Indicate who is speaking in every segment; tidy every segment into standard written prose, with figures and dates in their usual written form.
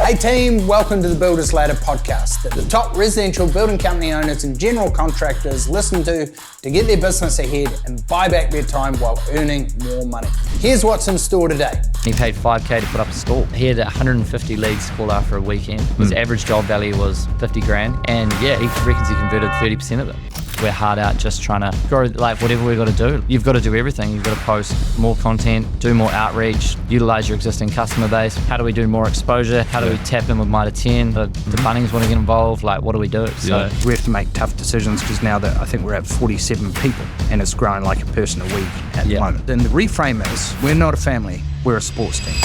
Speaker 1: Hey team, welcome to the Builders Ladder podcast that the top residential building company owners and general contractors listen to get their business ahead and buy back their time while earning more money. Here's what's in store today.
Speaker 2: He paid $5K to put up a stall. He had 150 leads call after a weekend. His average job value was 50 grand. And yeah, he reckons he converted 30% of it. We're hard out just trying to grow, like whatever we've got to do. You've got to do everything. You've got to post more content, do more outreach, utilize your existing customer base. How do we do more exposure? How do we tap in with Mitre 10? The Bunnings want to get involved. Like, what do we do? So
Speaker 3: we have to make tough decisions because now that I think we're at 47 people and it's growing like a person a week at the moment. And the reframe is, we're not a family, we're a sports team.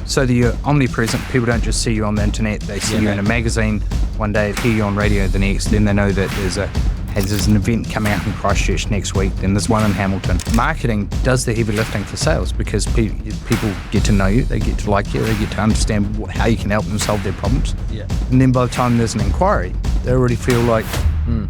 Speaker 3: So that you're omnipresent, people don't just see you on the internet, they see you in a magazine one day, hear you on radio the next, then they know that there's an event coming out in Christchurch next week, then there's one in Hamilton. Marketing does the heavy lifting for sales because people get to know you, they get to like you, they get to understand how you can help them solve their problems. Yeah. And then by the time there's an inquiry, they already feel like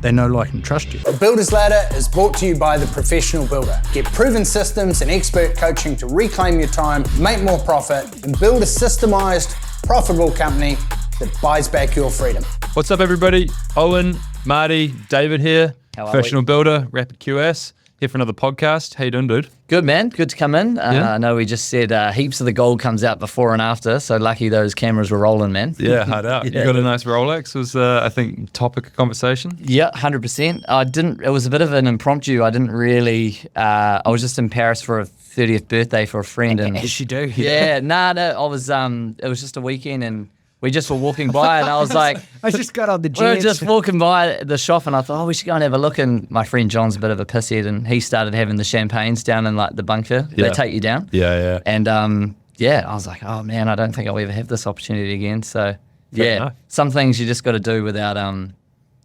Speaker 3: they know, like, and trust you.
Speaker 1: The Builders Ladder is brought to you by The Professional Builder. Get proven systems and expert coaching to reclaim your time, make more profit, and build a systemized, profitable company that buys back your freedom.
Speaker 4: What's up, everybody? Owen, Marty, David here, Professional Builder, Rapid QS, here for another podcast. How you doing, dude?
Speaker 2: Good, man. Good to come in. I know we just said heaps of the gold comes out before and after, so lucky those cameras were rolling, man.
Speaker 4: Yeah, hard out. You got a nice Rolex, was I think topic of conversation.
Speaker 2: Yeah, 100%. It was a bit of an impromptu. I didn't really, I was just in Paris for a 30th birthday for a friend. And
Speaker 3: As you do.
Speaker 2: Yeah, I was, it was just a weekend and we just were walking by and I was like...
Speaker 3: I just got on the jet.
Speaker 2: We were just walking by the shop and I thought, we should go and have a look. And my friend John's a bit of a pisshead and he started having the champagnes down in like the bunker. They take you down.
Speaker 4: Yeah.
Speaker 2: And I was like, oh man, I don't think I'll ever have this opportunity again. So some things you just got to do without...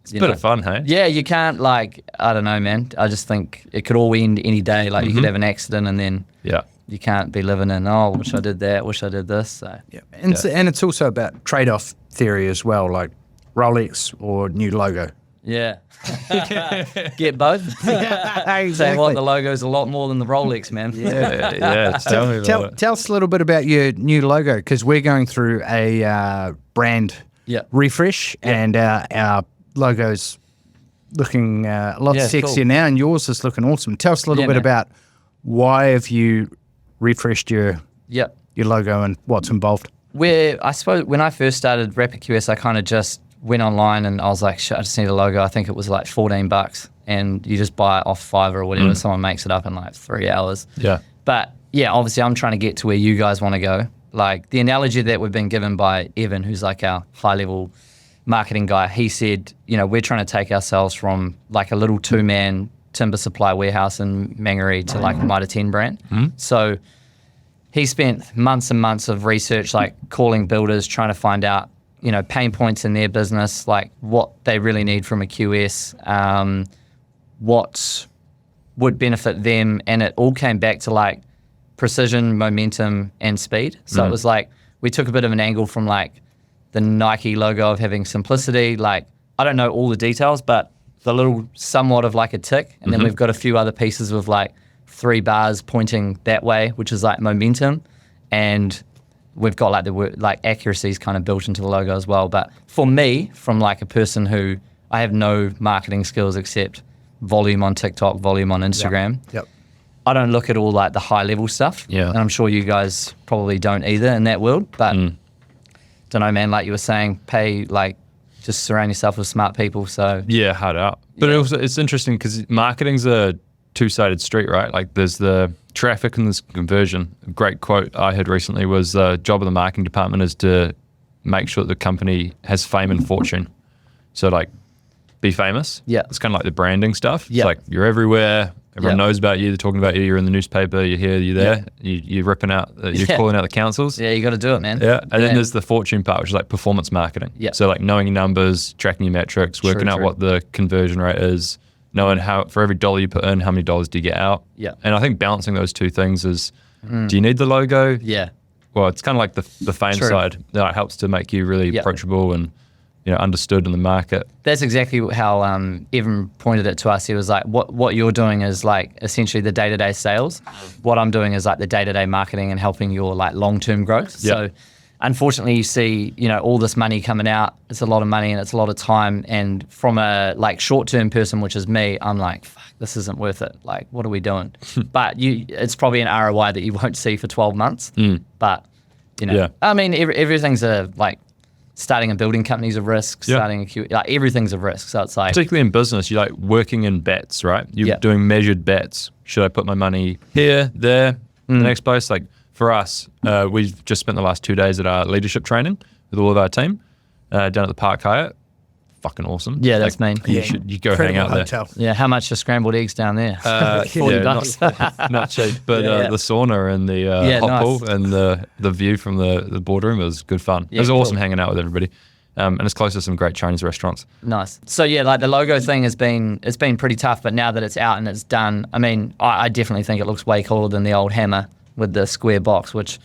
Speaker 4: It's a bit of fun, hey?
Speaker 2: Yeah, you can't I don't know, man. I just think it could all end any day. Like you could have an accident and then... You can't be living in, wish I did that, wish I did this. So.
Speaker 3: Yeah. And it's also about trade-off theory as well, like Rolex or new logo.
Speaker 2: Yeah. Get both.
Speaker 3: Exactly.
Speaker 2: Saying what, the logo's a lot more than the Rolex, man.
Speaker 4: Yeah. Tell me about it.
Speaker 3: Tell us a little bit about your new logo, because we're going through a brand refresh and our logo's looking a lot sexier now and yours is looking awesome. Tell us a little bit about why have you refreshed your logo and what's involved?
Speaker 2: I suppose when I first started Rapid QS, I kind of just went online and I was like, shit, I just need a logo. I think it was like $14 and you just buy it off Fiverr or whatever. Someone makes it up in like 3 hours. Yeah. But yeah, obviously I'm trying to get to where you guys want to go. Like the analogy that we've been given by Evan, who's like our high level marketing guy, he said, we're trying to take ourselves from like a little 2-man timber supply warehouse in Mangere to like Mitre 10 brand. So he spent months and months of research, like calling builders, trying to find out, pain points in their business, like what they really need from a QS, what would benefit them. And it all came back to like precision, momentum, and speed. So it was like, we took a bit of an angle from like the Nike logo of having simplicity. Like, I don't know all the details, but the little somewhat of like a tick, and then we've got a few other pieces with like 3 bars pointing that way, which is like momentum, and we've got like the word, like accuracies kind of built into the logo as well. But for me, from like a person who I have no marketing skills except volume on TikTok, volume on Instagram. Yep. I don't look at all like the high level stuff. Yeah. And I'm sure you guys probably don't either in that world. But don't know, man. Like you were saying, just surround yourself with smart people. So
Speaker 4: yeah, hard out. But it's interesting because marketing's a two-sided street, right? Like there's the traffic and there's conversion. A great quote I heard recently was the job of the marketing department is to make sure that the company has fame and fortune. So like be famous. Yeah. It's kind of like the branding stuff. Yeah. It's like you're everywhere. Everyone knows about you. They're talking about you. You're in the newspaper. You're here. You're there. You're ripping out. You're calling out the councils.
Speaker 2: Yeah, you got to do it, man.
Speaker 4: Yeah, and then there's the fortune part, which is like performance marketing. Yeah. So like knowing your numbers, tracking your metrics, working out what the conversion rate is, knowing how for every dollar you put in, how many dollars do you get out. Yeah. And I think balancing those two things is, do you need the logo? Yeah. Well, it's kind of like the fame side. That helps to make you really approachable and understood in the market.
Speaker 2: That's exactly how Evan pointed it to us. He was like, what you're doing is like essentially the day-to-day sales. What I'm doing is like the day-to-day marketing and helping your like long-term growth. So unfortunately, you see, all this money coming out. It's a lot of money and it's a lot of time. And from a like short-term person, which is me, I'm like, fuck, this isn't worth it. Like, what are we doing? But it's probably an ROI that you won't see for 12 months. But, I mean, everything's starting a building company's a risk, starting everything's a risk. So it's like,
Speaker 4: particularly in business, you're like working in bets, right? You're doing measured bets. Should I put my money here, there, the next place? Like for us, we've just spent the last 2 days at our leadership training with all of our team down at the Park Hyatt. Fucking awesome.
Speaker 2: Yeah, that's mean.
Speaker 4: You go hang out
Speaker 3: hotel.
Speaker 4: there.
Speaker 2: Yeah, how much are scrambled eggs down there? $40.
Speaker 4: Not cheap, but the sauna and the hot pool and the view from the boardroom was good fun. It was awesome hanging out with everybody. And it's close to some great Chinese restaurants.
Speaker 2: Nice. So yeah, like the logo thing it's been pretty tough, but now that it's out and it's done, I mean, I definitely think it looks way cooler than the old hammer with the square box, which,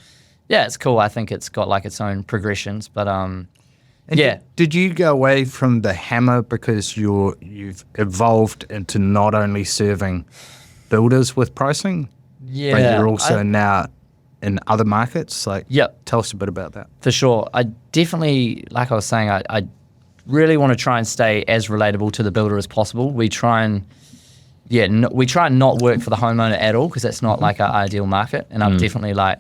Speaker 2: yeah, it's cool. I think it's got like its own progressions, but
Speaker 3: Did you go away from the hammer because you've evolved into not only serving builders with pricing, but you're also now in other markets? Like, tell us a bit about that.
Speaker 2: For sure. I definitely, like I was saying, I really want to try and stay as relatable to the builder as possible. We try and not work for the homeowner at all because that's not like our ideal market. And I've definitely like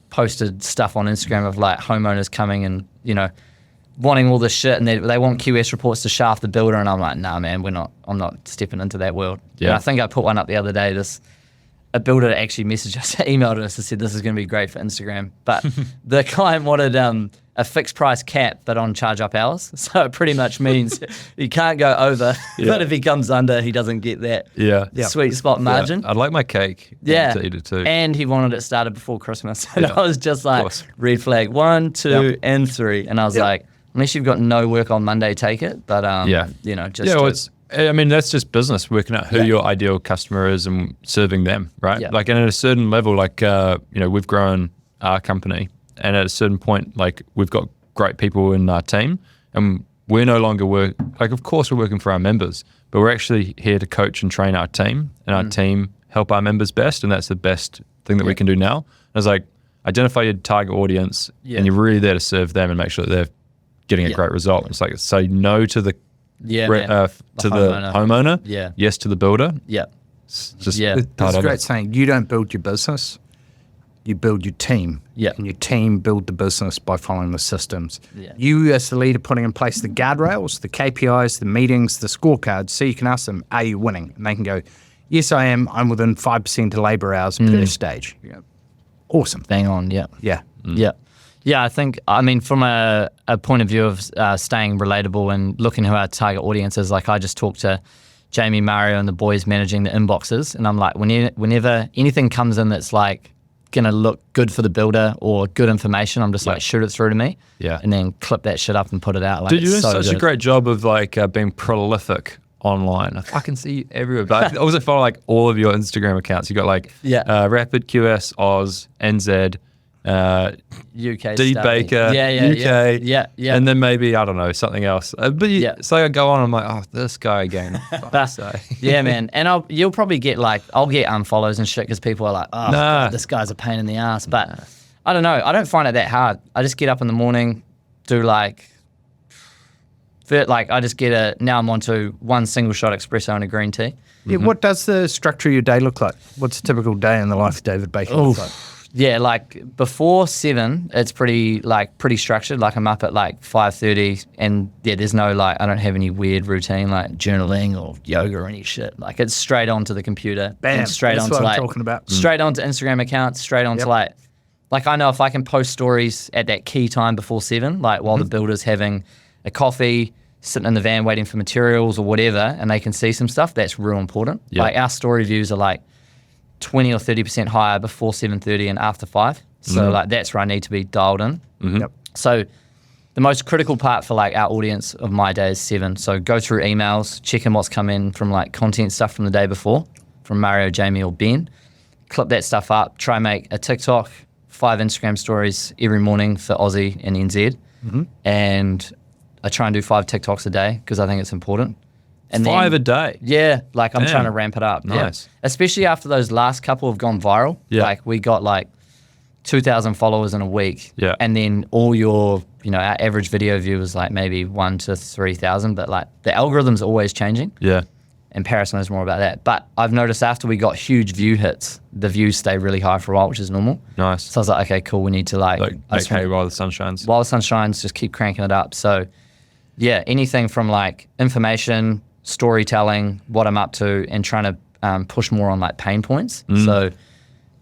Speaker 2: posted stuff on Instagram of like homeowners coming and, wanting all this shit, and they want QS reports to shaft the builder, and I'm like, nah, man, I'm not stepping into that world. Yeah. And I think I put one up the other day. A builder actually messaged us, emailed us, and said this is going to be great for Instagram. But the client wanted a fixed price cap, but on charge up hours. So it pretty much means he can't go over, but if he comes under, he doesn't get that sweet spot margin.
Speaker 4: I'd like my cake to eat it too.
Speaker 2: And he wanted it started before Christmas. And I was just like, red flag 1, 2, and 3. And I was like, unless you've got no work on Monday, take it. But,
Speaker 4: I mean, that's just business, working out who your ideal customer is and serving them, right? Yeah. Like, and at a certain level, like, we've grown our company, and at a certain point, like, we've got great people in our team, and we're no longer of course we're working for our members, but we're actually here to coach and train our team, and our team help our members best, and that's the best thing that we can do now. And I was like, identify your target audience, and you're really there to serve them and make sure that they're getting a great result. It's like, say no to the homeowner. Yes to the builder.
Speaker 3: It's a great saying. You don't build your business, you build your team. And your team build the business by following the systems. You as the leader putting in place the guardrails, the KPIs, the meetings, the scorecards, so you can ask them, are you winning? And they can go, yes, I am. I'm within 5% of labour hours per stage. Awesome.
Speaker 2: Bang on, Yeah, I think, from a point of view of staying relatable and looking who our target audience is, like I just talked to Jamie, Mario, and the boys managing the inboxes, and I'm like, whenever anything comes in that's like going to look good for the builder or good information, I'm just like, shoot it through to me, and then clip that shit up and put it out. Like,
Speaker 4: dude, you're doing such a great job of like being prolific online. I fucking see you everywhere. But I also follow like all of your Instagram accounts. You got like Rapid QS, Oz, NZ,
Speaker 2: UK,
Speaker 4: D Baker, UK, and then maybe I don't know something else. So I go on, I'm like, oh, this guy again.
Speaker 2: Yeah, man. And you'll probably get I'll get unfollows and shit because people are like, oh, God, this guy's a pain in the ass. But I don't know. I don't find it that hard. I just get up in the morning, do I just get now I'm onto one single shot espresso and a green tea.
Speaker 3: Yeah, what does the structure of your day look like? What's a typical day in the life of David Baker look like?
Speaker 2: Yeah, before 7, it's pretty structured. Like I'm up at 5:30, and there's no I don't have any weird routine like journaling or yoga or any shit. Like it's straight onto the computer,
Speaker 3: and
Speaker 2: straight onto
Speaker 3: what I'm talking about.
Speaker 2: Straight onto Instagram accounts, straight onto I know if I can post stories at that key time before 7, while the builder's having a coffee, sitting in the van waiting for materials or whatever, and they can see some stuff, that's real important. Our story views are 20 or 30% higher before 7:30 and after 5. So that's where I need to be dialed in. So the most critical part for our audience of my day is 7. So go through emails, check in what's come in from content stuff from the day before, from Mario, Jamie or Ben. Clip that stuff up, try and make a TikTok, 5 Instagram stories every morning for Aussie and NZ. And I try and do 5 TikToks a day because I think it's important.
Speaker 4: And 5 a day?
Speaker 2: Yeah, I'm trying to ramp it up.
Speaker 4: Nice.
Speaker 2: Yeah. Especially after those last couple have gone viral. We got 2,000 followers in a week.
Speaker 4: Yeah.
Speaker 2: And then all your, our average video view is like maybe 1 to 3,000, but like the algorithm's always changing.
Speaker 4: Yeah.
Speaker 2: And Paris knows more about that. But I've noticed after we got huge view hits, the views stay really high for a while, which is normal.
Speaker 4: Nice.
Speaker 2: So I was like, okay, cool. We need to
Speaker 4: While the sun shines.
Speaker 2: While the sun shines, just keep cranking it up. So yeah, anything from like information, storytelling, what I'm up to, and trying to push more on like pain points. So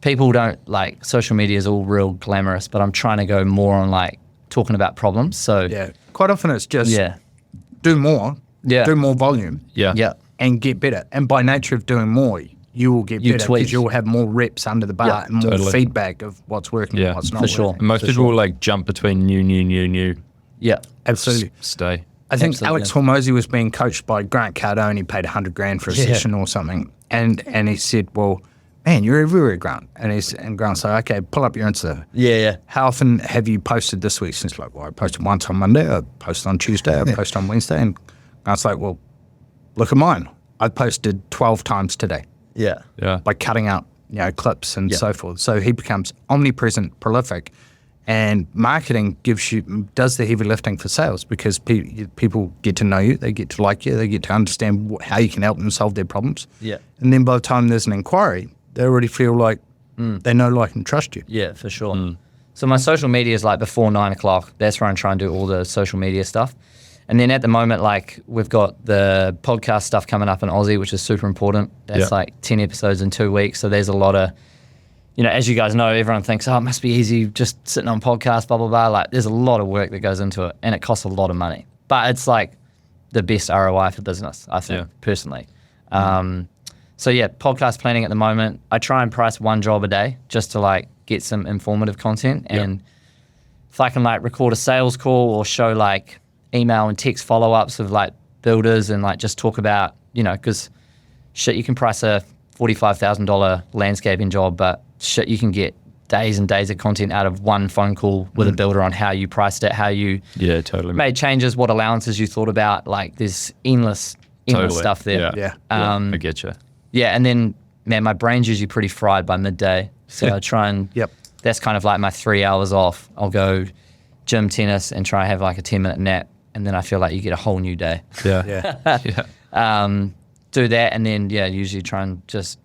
Speaker 2: people don't like, social media is all real glamorous, but I'm trying to go more on like talking about problems. So
Speaker 3: Yeah. Quite often it's just
Speaker 2: yeah,
Speaker 3: do more, do more volume,
Speaker 2: yeah,
Speaker 3: and get better. And by nature of doing more, you will get better
Speaker 2: tweak.
Speaker 3: because you'll have more reps under the bar
Speaker 2: Yeah,
Speaker 3: and more
Speaker 4: totally.
Speaker 3: feedback of what's working and what's not
Speaker 2: for sure.
Speaker 3: working.
Speaker 4: And most people will like jump between new.
Speaker 2: yeah,
Speaker 3: Absolutely.
Speaker 4: Stay.
Speaker 3: I think
Speaker 2: Absolutely.
Speaker 3: Alex Hormozy was being coached by Grant Cardone, paid $100,000 for a session or something. And he said, well, man, you're everywhere, Grant. And Grant's like, okay, pull up your Insta.
Speaker 2: yeah.
Speaker 3: How often have you posted this week? Since like, well, I posted once on Monday, I posted on Tuesday, I posted on Wednesday. And Grant's like, well, look at mine. I posted 12 times today
Speaker 2: Yeah.
Speaker 4: Yeah.
Speaker 3: by cutting out, clips and so forth. So he becomes omnipresent, prolific. And marketing does the heavy lifting for sales because people get to know you, they get to like you, they get to understand how you can help them solve their problems.
Speaker 2: Yeah.
Speaker 3: And then by the time there's an inquiry, they already feel like they know, like, and trust you.
Speaker 2: Yeah, for sure. So my social media is like before 9 o'clock. That's where I'm trying to do all the social media stuff. And then at the moment, like we've got the podcast stuff coming up in Aussie, which is super important. That's like 10 episodes in 2 weeks. So there's a lot of, as you guys know, everyone thinks, oh, it must be easy just sitting on podcasts, blah, blah, blah. Like there's a lot of work that goes into it and it costs a lot of money. But it's like the best ROI for business, I think, personally. So yeah, podcast planning at the moment. I try and price one job a day just to like get some informative content. And if I can like record a sales call or show like email and text follow-ups of like builders and like just talk about, because shit, you can price a $45,000 landscaping job, but shit, you can get days and days of content out of one phone call with a builder on how you priced it, how you
Speaker 4: totally
Speaker 2: made changes, what allowances you thought about. Like there's endless stuff there.
Speaker 4: I get you.
Speaker 2: Yeah, and then, man, my brain's usually pretty fried by midday. So I try and, that's kind of like my 3 hours off. I'll go gym, tennis, and try and have like a 10-minute nap. And then I feel like you get a whole new day. Do that, and then, usually try and just,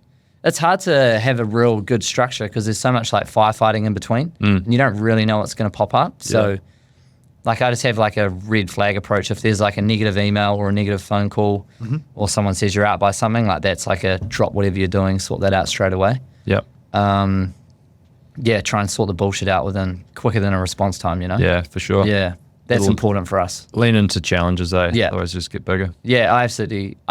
Speaker 2: it's hard to have a real good structure because there's so much like firefighting in between. And you don't really know what's going to pop up. So, like, I just have like a red flag approach. If there's like a negative email or a negative phone call or someone says you're out by something, like that's like a drop whatever you're doing, sort that out straight away. Try and sort the bullshit out quicker than a response time,
Speaker 4: Yeah, for sure.
Speaker 2: Yeah, that's important for us.
Speaker 4: Lean into challenges, eh?
Speaker 2: Yeah.
Speaker 4: Otherwise just get bigger.
Speaker 2: Yeah, I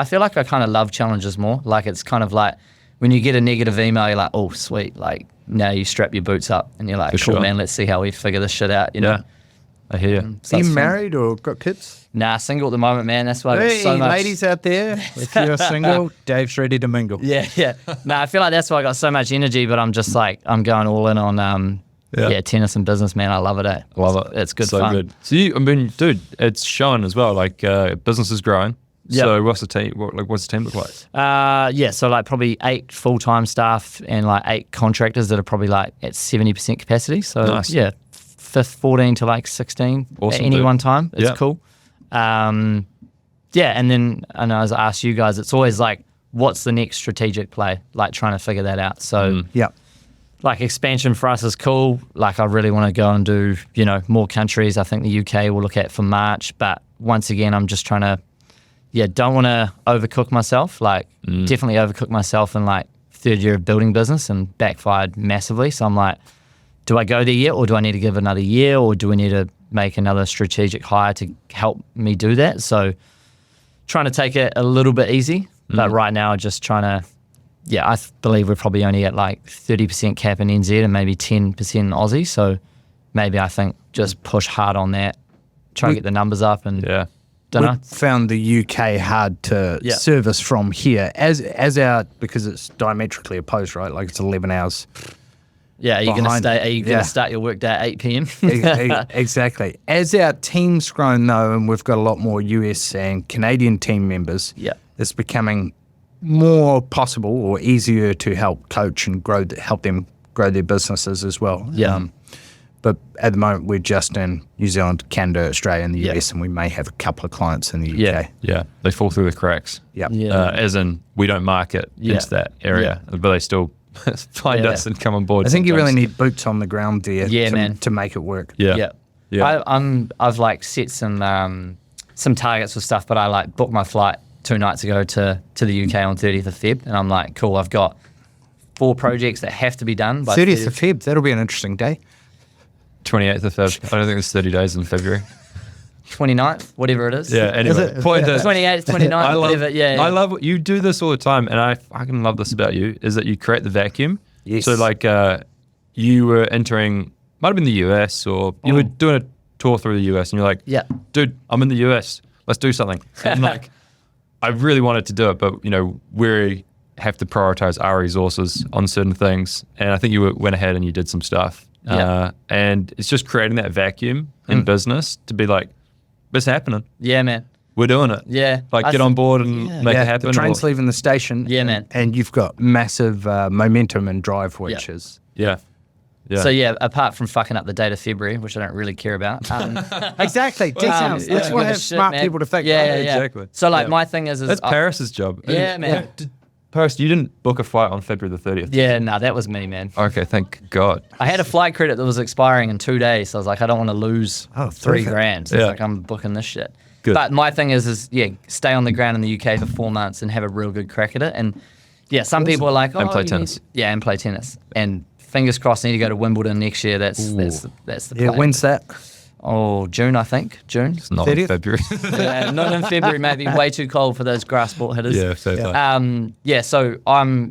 Speaker 2: feel like I kind of love challenges more. Like it's kind of like when you get a negative email, you're like, oh, sweet. Like now you strap your boots up and you're like, cool, man, let's see how we figure this shit out,
Speaker 4: Yeah. I hear you.
Speaker 2: So
Speaker 3: Are you
Speaker 2: it's fun.
Speaker 3: married or got kids?
Speaker 2: Nah, single at the moment, man. That's why I got so much.
Speaker 3: Ladies out there, if you're single, Dave's ready to mingle.
Speaker 2: Yeah. Nah, I feel like that's why I got so much energy, but I'm just like, I'm going all in on tennis and business, man. I love it, eh?
Speaker 4: Love it.
Speaker 2: It's good
Speaker 4: so
Speaker 2: fun.
Speaker 4: Good. So dude, it's showing as well. Like business is growing.
Speaker 2: Yep.
Speaker 4: So what's the team? What's the team look like?
Speaker 2: So like probably 8 full-time staff and like 8 contractors that are probably like at 70% capacity. So
Speaker 4: Nice.
Speaker 2: 14 to like 16
Speaker 4: Awesome,
Speaker 2: at any
Speaker 4: dude.
Speaker 2: one time. It's
Speaker 4: Yeah.
Speaker 2: cool. And then I know as I asked you guys, it's always like, what's the next strategic play? Like trying to figure that out. So like expansion for us is cool. Like I really want to go and do, more countries. I think the UK we'll look at for March. But once again, I'm just trying to, don't want to overcook myself. Like definitely overcook myself in like third year of building business and backfired massively. So I'm like, do I go there yet or do I need to give another year or do we need to make another strategic hire to help me do that? So trying to take it a little bit easy. But right now just trying to, I believe we're probably only at like 30% cap in NZ and maybe 10% in Aussie. So maybe I think just push hard on that, try to get the numbers up and don't know.
Speaker 3: We've found the UK hard to service from here as because it's diametrically opposed, right? Like it's 11 hours.
Speaker 2: Yeah, are you going to
Speaker 3: behind-
Speaker 2: stay? Are you going to start your work day at 8 p.m.?
Speaker 3: Exactly. As our team's grown though, and we've got a lot more US and Canadian team members, it's becoming more possible or easier to help coach and help them grow their businesses as well.
Speaker 2: Yeah.
Speaker 3: But at the moment, we're just in New Zealand, Canada, Australia, and the US, and we may have a couple of clients in the UK.
Speaker 4: Yeah, they fall through the cracks.
Speaker 3: Yep.
Speaker 4: As in, we don't market into that area, but they still find us and come on board.
Speaker 3: I think you really need boots on the ground there to make it work.
Speaker 4: Yeah.
Speaker 2: I've like set some targets for stuff, but I like booked my flight 2 nights ago to the UK on 30th of Feb, and I'm like, cool, I've got 4 projects that have to be done by
Speaker 3: 30th of Feb. That'll be an interesting day.
Speaker 4: 28th of Feb. I don't think there's 30 days in February.
Speaker 2: 29th, whatever it is.
Speaker 4: Yeah, anyway. Point is,
Speaker 2: 28th, 29th, whatever.
Speaker 4: I love what you do this all the time, and I fucking love this about you, is that you create the vacuum.
Speaker 3: Yes.
Speaker 4: So like you were entering, might have been the US, or you were doing a tour through the US, and you're like, dude, I'm in the US. Let's do something. And like, I really wanted to do it, but we have to prioritize our resources on certain things. And I think you went ahead and you did some stuff. And it's just creating that vacuum in business to be like, it's happening.
Speaker 2: Yeah, man.
Speaker 4: We're doing it.
Speaker 2: Yeah.
Speaker 4: Like, get on board and make it happen.
Speaker 3: The train's leaving the station.
Speaker 2: Yeah, man.
Speaker 3: And you've got massive momentum and drive, which is...
Speaker 4: Yeah.
Speaker 2: So apart from fucking up the date of February, which I don't really care about.
Speaker 3: Exactly. Details. That's why I have smart people to think.
Speaker 2: Yeah.
Speaker 4: Exactly.
Speaker 2: So like my thing is
Speaker 4: that's Paris's job.
Speaker 2: Yeah, man.
Speaker 4: Paris, you didn't book a flight on February the 30th.
Speaker 2: Yeah, no, that was me, man.
Speaker 4: Okay, thank God.
Speaker 2: I had a flight credit that was expiring in 2 days, so I was like, I don't want to lose $3,000. So it's like, I'm booking this shit.
Speaker 4: Good.
Speaker 2: But my thing is stay on the ground in the UK for 4 months and have a real good crack at it. And some people are like,
Speaker 4: and play tennis.
Speaker 2: And play tennis. And fingers crossed, I need to go to Wimbledon next year. That's the plan.
Speaker 3: Yeah, when's that?
Speaker 2: Oh, June, I think. June.
Speaker 4: It's not in February.
Speaker 2: Not in February, maybe way too cold for those grass sport hitters.
Speaker 4: Yeah, fair play.
Speaker 2: So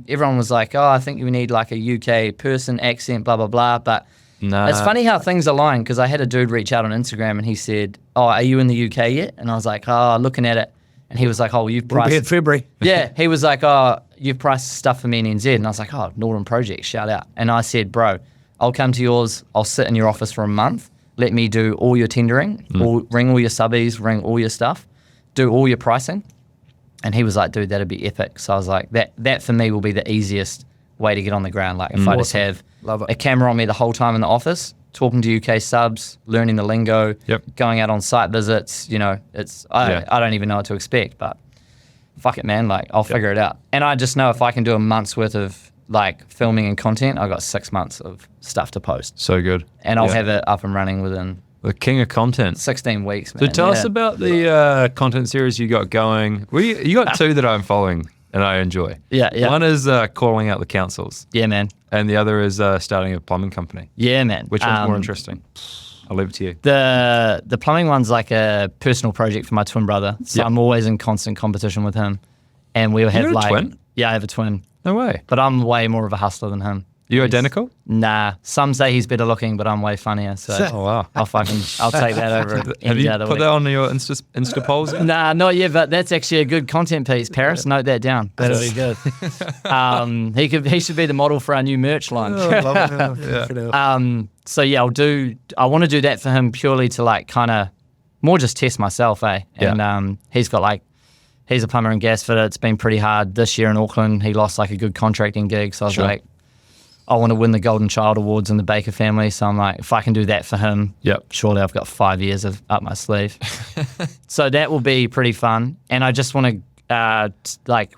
Speaker 2: everyone was like, oh, I think we need like a UK person, accent, blah, blah, blah. But it's funny how things align, because I had a dude reach out on Instagram and he said, oh, are you in the UK yet? And I was like, oh, looking at it. And he was like, oh, you've priced...
Speaker 3: We'll be in February.
Speaker 2: Yeah, he was like, oh, you've priced stuff for me in NZ. And I was like, oh, Northern Project, shout out. And I said, bro, I'll come to yours. I'll sit in your office for a month. Let me do all your tendering, ring all your subbies, ring all your stuff, do all your pricing. And he was like, dude, that'd be epic. So I was like, that for me will be the easiest way to get on the ground. Like if I just have a camera on me the whole time in the office, talking to UK subs, learning the lingo, going out on site visits, I don't even know what to expect, but fuck it, man. Like I'll figure it out. And I just know if I can do a month's worth of like filming and content, I got 6 months of stuff to post.
Speaker 4: So good.
Speaker 2: And I'll have it up and running within
Speaker 4: the king of content.
Speaker 2: 16 weeks, man.
Speaker 4: So tell us about the content series you got going. You got 2 that I'm following and I enjoy.
Speaker 2: Yeah.
Speaker 4: One is calling out the councils.
Speaker 2: Yeah, man.
Speaker 4: And the other is starting a plumbing company.
Speaker 2: Yeah, man.
Speaker 4: Which one's more interesting? I'll leave it to you.
Speaker 2: The plumbing one's like a personal project for my twin brother. So I'm always in constant competition with him. And we'll have
Speaker 4: a twin?
Speaker 2: Yeah, I have a twin.
Speaker 4: No way.
Speaker 2: But I'm way more of a hustler than him.
Speaker 4: You identical?
Speaker 2: Nah. Some say he's better looking, but I'm way funnier. So
Speaker 4: wow.
Speaker 2: I'll take that over
Speaker 4: Have you put that on your Insta polls?
Speaker 2: Nah, not yet, but that's actually a good content piece. Paris, note that down. That'll be good. He should be the model for our new merch line. So yeah, I want to do that for him purely to like kind of more just test myself, eh? And he's got like, he's a plumber and gas fitter. It's been pretty hard this year in Auckland. He lost like a good contracting gig. So I was like, I want to win the Golden Child Awards in the Baker family. So I'm like, if I can do that for him, surely I've got 5 years of up my sleeve. So that will be pretty fun. And I just want to,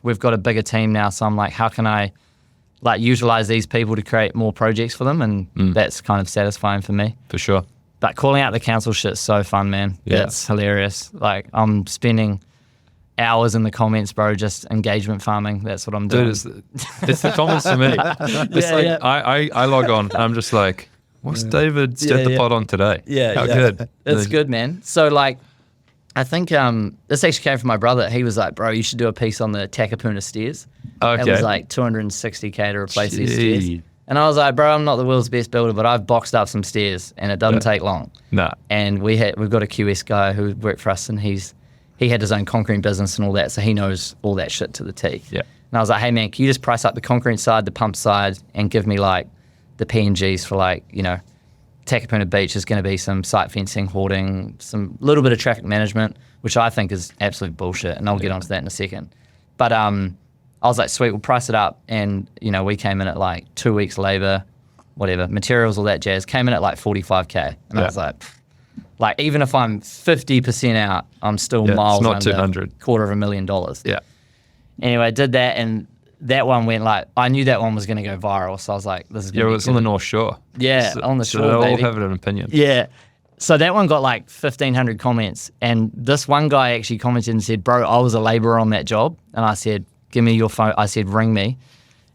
Speaker 2: we've got a bigger team now. So I'm like, how can I like utilize these people to create more projects for them? And that's kind of satisfying for me.
Speaker 4: For sure.
Speaker 2: But calling out the council shit's so fun, man. Yeah. It's hilarious. Like I'm spending hours in the comments, bro, just engagement farming. That's what I'm doing.
Speaker 4: Dude, it's the comments for me. I log on and I'm just like, what's David stirred the pot on today? How good.
Speaker 2: It's good, man. So like, I think this actually came from my brother. He was like, bro, you should do a piece on the Takapuna stairs.
Speaker 4: Okay.
Speaker 2: It was like $260K to replace these stairs. And I was like, bro, I'm not the world's best builder, but I've boxed up some stairs and it doesn't take long.
Speaker 4: No.
Speaker 2: And we've got a QS guy who worked for us and he had his own concrete business and all that, so he knows all that shit to the T.
Speaker 4: Yeah.
Speaker 2: And I was like, hey man, can you just price up the concrete side, the pump side, and give me like the PNGs for like, Takapuna Beach is going to be some site fencing, hoarding, some little bit of traffic management, which I think is absolute bullshit, and I'll get onto that in a second. But I was like, sweet, we'll price it up, and we came in at like 2 weeks labour, whatever, materials, all that jazz, came in at like 45K. And I was like, even if I'm 50% out, I'm still miles
Speaker 4: it's not
Speaker 2: under $250,000.
Speaker 4: Yeah.
Speaker 2: Anyway, I did that, and that one went like, I knew that one was going to go viral. So I was like, this is going to be
Speaker 4: it's on the North Shore.
Speaker 2: Yeah, on the shore,
Speaker 4: so they all
Speaker 2: baby.
Speaker 4: have an opinion.
Speaker 2: Yeah. So that one got like 1,500 comments. And this one guy actually commented and said, bro, I was a laborer on that job. And I said, give me your phone. I said, ring me.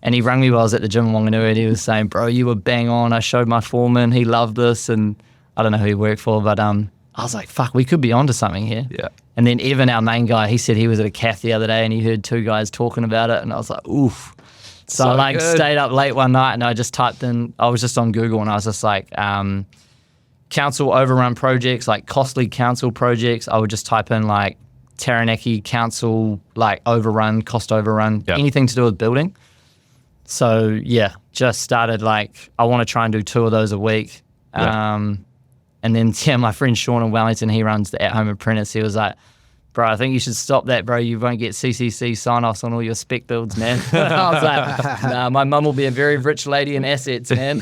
Speaker 2: And he rang me while I was at the gym in Wanganui, and he was saying, bro, you were bang on. I showed my foreman. He loved this. And I don't know who he worked for, but I was like, fuck, we could be onto something here.
Speaker 4: Yeah.
Speaker 2: And then Evan, our main guy, he said he was at a cafe the other day and he heard two guys talking about it. And I was like, oof. So I like stayed up late one night and I just typed in, I was just on Google and I was just like, council overrun projects, like costly council projects. I would just type in like Taranaki council, like overrun, cost overrun, anything to do with building. So yeah, just started like, I want to try and do 2 of those a week. And then my friend Sean in Wellington, he runs the At Home Apprentice. He was like, bro, I think you should stop that, bro. You won't get CCC sign-offs on all your spec builds, man. I was like, nah, my mum will be a very rich lady in assets, man.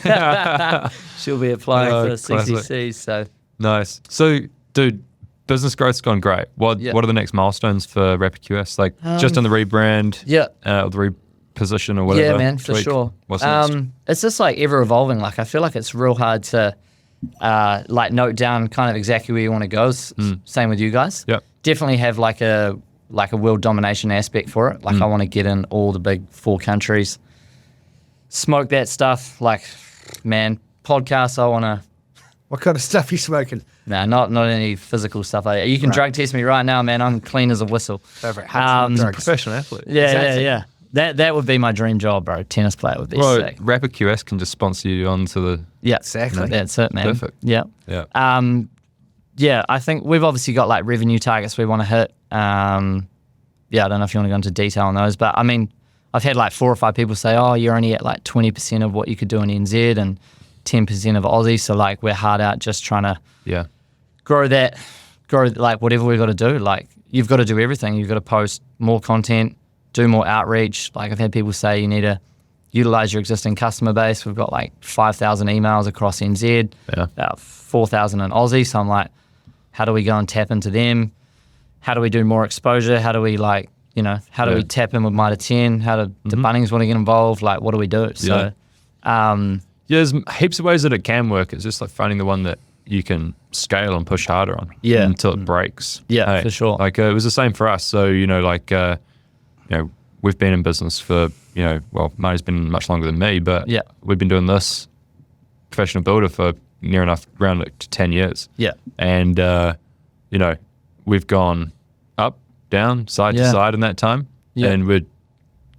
Speaker 2: She'll be applying for CCC. So
Speaker 4: nice. So, dude, business growth's gone great. What are the next milestones for RapidQS? Like just on the rebrand, or the reposition or whatever?
Speaker 2: Yeah, man, for sure.
Speaker 4: What's next?
Speaker 2: It's just like ever evolving. Like I feel like it's real hard to like note down kind of exactly where you want to go. Same with you guys.
Speaker 4: Yep.
Speaker 2: Definitely have like a world domination aspect for it. Like I want to get in all the big 4 countries, smoke that stuff. Like, man, podcasts, I want to.
Speaker 3: What kind of stuff are you smoking?
Speaker 2: Nah, not any physical stuff. You can drug test me right now, man. I'm clean as a whistle.
Speaker 3: Favorite
Speaker 4: professional athlete.
Speaker 2: Yeah. That would be my dream job, bro. Tennis player would be sick.
Speaker 4: RapidQS can just sponsor you onto the...
Speaker 2: Yeah,
Speaker 3: exactly.
Speaker 2: That's it, man.
Speaker 4: Perfect.
Speaker 2: Yeah. I think we've obviously got like revenue targets we want to hit. I don't know if you want to go into detail on those, but I mean, I've had like 4 or 5 people say, oh, you're only at like 20% of what you could do in NZ and 10% of Aussie. So like we're hard out just trying to grow like whatever we've got to do. Like you've got to do everything. You've got to post more content, do more outreach. Like I've had people say you need to utilize your existing customer base. We've got like 5,000 emails across NZ, about 4,000 in Aussie. So I'm like, how do we go and tap into them? How do we do more exposure? How do we like, how do we tap in with Mitre 10? How do the Bunnings want to get involved? Like, what do we do? So,
Speaker 4: there's heaps of ways that it can work. It's just like finding the one that you can scale and push harder on until it breaks.
Speaker 2: Yeah, for sure.
Speaker 4: Like it was the same for us. So, we've been in business for, Marty's been much longer than me, but we've been doing this professional builder for near enough around to 10 years.
Speaker 2: Yeah.
Speaker 4: And, we've gone up, down, side to side in that time. Yeah. And we're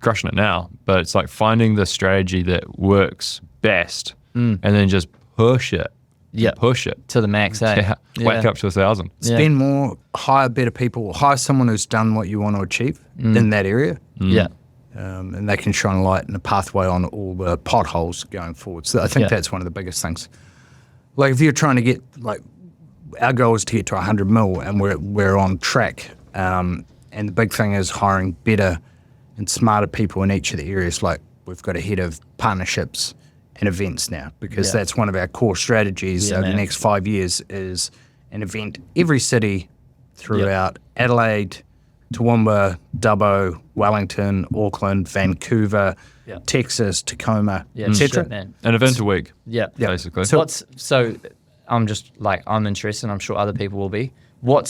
Speaker 4: crushing it now. But it's like finding the strategy that works best and then just push it.
Speaker 2: Yeah.
Speaker 4: Push it.
Speaker 2: To the max, eh?
Speaker 4: Whack up to 1,000.
Speaker 3: Spend more, hire better people, hire someone who's done what you want to achieve in that area.
Speaker 2: Yeah.
Speaker 3: And they can shine a light and a pathway on all the potholes going forward. So I think that's one of the biggest things. Like if you're trying to get, like, our goal is to get to 100 mil and we're on track. And the big thing is hiring better and smarter people in each of the areas. Like we've got a head of partnerships and events now because that's one of our core strategies over the next 5 years is an event every city throughout Adelaide, Toowoomba, Dubbo, Wellington, Auckland, Vancouver, Texas, Tacoma, etc.
Speaker 4: An event a week.
Speaker 2: Yeah.
Speaker 4: Basically.
Speaker 2: So I'm just like, I'm interested and I'm sure other people will be. Do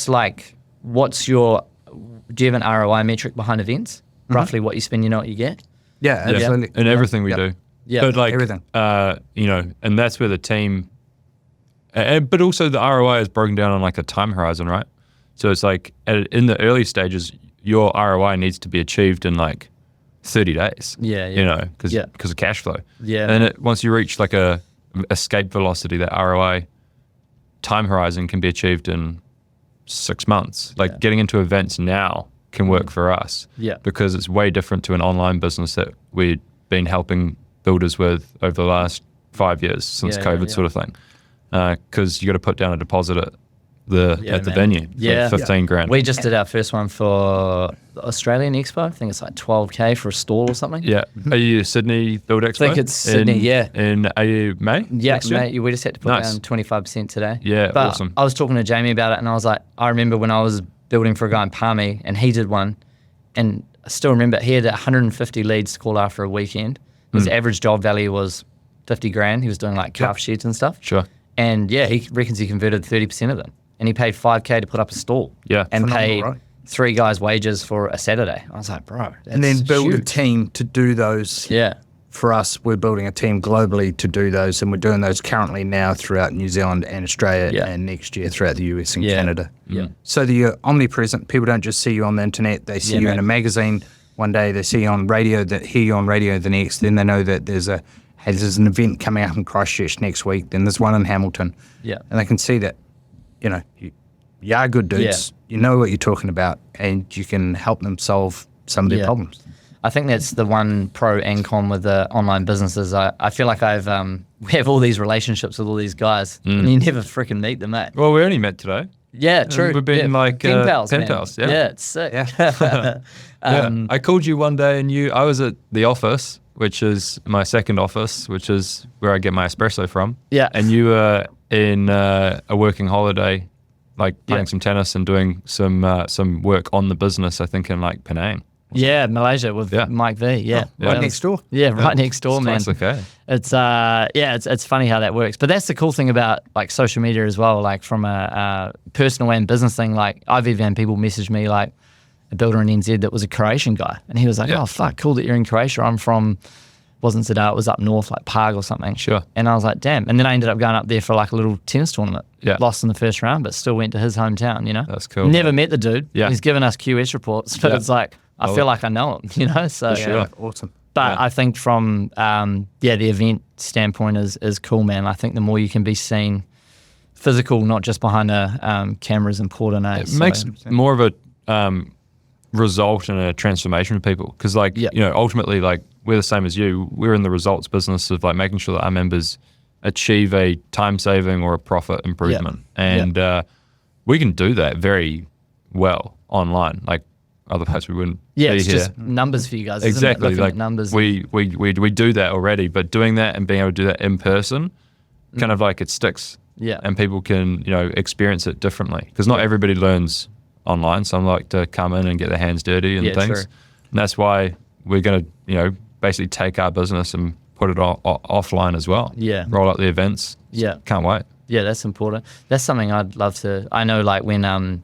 Speaker 2: you have an ROI metric behind events? Roughly what you spend, you know what you get?
Speaker 3: Yeah, absolutely.
Speaker 4: And everything we do.
Speaker 2: Yeah.
Speaker 4: But like,
Speaker 3: everything.
Speaker 4: And that's where the team, but also the ROI is broken down on like a time horizon, right? So it's like in the early stages, your ROI needs to be achieved in like 30 days.
Speaker 2: Yeah.
Speaker 4: Because of cash flow.
Speaker 2: Yeah.
Speaker 4: And once you reach like a escape velocity, that ROI time horizon can be achieved in 6 months. Like getting into events now can work for us.
Speaker 2: Yeah.
Speaker 4: Because it's way different to an online business that we've been helping builders with over the last 5 years since COVID sort of thing. Because you got to put down a deposit at the venue for 15 grand.
Speaker 2: We just did our first one for the Australian Expo. I think it's like 12K for a stall or something.
Speaker 4: Yeah. Are you Sydney Build Expo?
Speaker 2: I think it's Sydney,
Speaker 4: Are you May?
Speaker 2: Yeah, May. We just had to put down 25% today.
Speaker 4: Yeah,
Speaker 2: but
Speaker 4: awesome.
Speaker 2: I was talking to Jamie about it, and I was like, I remember when I was building for a guy in Palmy, and he did one, and I still remember he had 150 leads to call after a weekend. His average job value was 50 grand. He was doing like calf sheets and stuff.
Speaker 4: Sure.
Speaker 2: And yeah, he reckons he converted 30% of them. And he paid 5K to put up a stall.
Speaker 4: Yeah.
Speaker 2: And
Speaker 3: Phenomenal,
Speaker 2: paid
Speaker 3: right?
Speaker 2: 3 guys' wages for a Saturday. I was like, bro, that's
Speaker 3: And then build a
Speaker 2: huge.
Speaker 3: team to do those.
Speaker 2: Yeah.
Speaker 3: For us, we're building a team globally to do those, and we're doing those currently now throughout New Zealand and Australia, and next year throughout the US and Canada.
Speaker 2: Yeah.
Speaker 3: So you're omnipresent. People don't just see you on the internet; they see you in a magazine one day, they see you on radio, that hear you on radio the next. Then they know that there's an event coming up in Christchurch next week. Then there's one in Hamilton.
Speaker 2: Yeah.
Speaker 3: And they can see that, you are good dudes. You know what you're talking about, and you can help them solve some of their problems.
Speaker 2: I think that's the one pro and con with the online businesses. I feel like we have all these relationships with all these guys, and you never freaking meet them, mate.
Speaker 4: Well, we only met today.
Speaker 2: Yeah, true.
Speaker 4: We've been like
Speaker 2: pen pals,
Speaker 4: pen
Speaker 2: man.
Speaker 4: pals, yeah.
Speaker 2: Yeah, it's sick.
Speaker 4: Yeah. I called you one day, and I was at the office, which is my second office, which is where I get my espresso from.
Speaker 2: Yeah.
Speaker 4: And you were in a working holiday, like playing some tennis and doing some work on the business, I think in like Penang.
Speaker 2: Yeah, Malaysia with Mike V. Yeah,
Speaker 3: Right next door.
Speaker 2: Yeah, right next door, man.
Speaker 4: It's okay.
Speaker 2: It's it's funny how that works. But that's the cool thing about like social media as well. Like from a personal and business thing. Like I've even had people message me like a builder in NZ that was a Croatian guy, and he was like, "Oh fuck, cool that you're in Croatia. I'm from wasn't Zadar, it was up north like Prague or something."
Speaker 4: Sure.
Speaker 2: And I was like, "Damn!" And then I ended up going up there for like a little tennis tournament.
Speaker 4: Yeah.
Speaker 2: Lost in the first round, but still went to his hometown.
Speaker 4: That's cool.
Speaker 2: Never met the dude.
Speaker 4: Yeah.
Speaker 2: He's given us QS reports, but it's like. I feel like I know him, So
Speaker 4: sure.
Speaker 3: Awesome.
Speaker 2: But I think from the event standpoint is cool, man. I think the more you can be seen physical, not just behind a camera, is important.
Speaker 4: It makes more of a result and a transformation for people because, like, ultimately, like we're the same as you. We're in the results business of like making sure that our members achieve a time saving or a profit improvement, and we can do that very well online. Like. Otherwise, we wouldn't be
Speaker 2: it's
Speaker 4: here.
Speaker 2: just numbers for you guys.
Speaker 4: Exactly,
Speaker 2: Isn't it?
Speaker 4: like
Speaker 2: numbers.
Speaker 4: we do that already, but doing that and being able to do that in person, kind of like it sticks.
Speaker 2: Yeah,
Speaker 4: and people can experience it differently because not everybody learns online. Some like to come in and get their hands dirty and things,
Speaker 2: true.
Speaker 4: And that's why we're going to basically take our business and put it offline as well.
Speaker 2: Yeah,
Speaker 4: roll out the events.
Speaker 2: Yeah,
Speaker 4: can't wait.
Speaker 2: Yeah, that's important. That's something I'd love to. I know, like when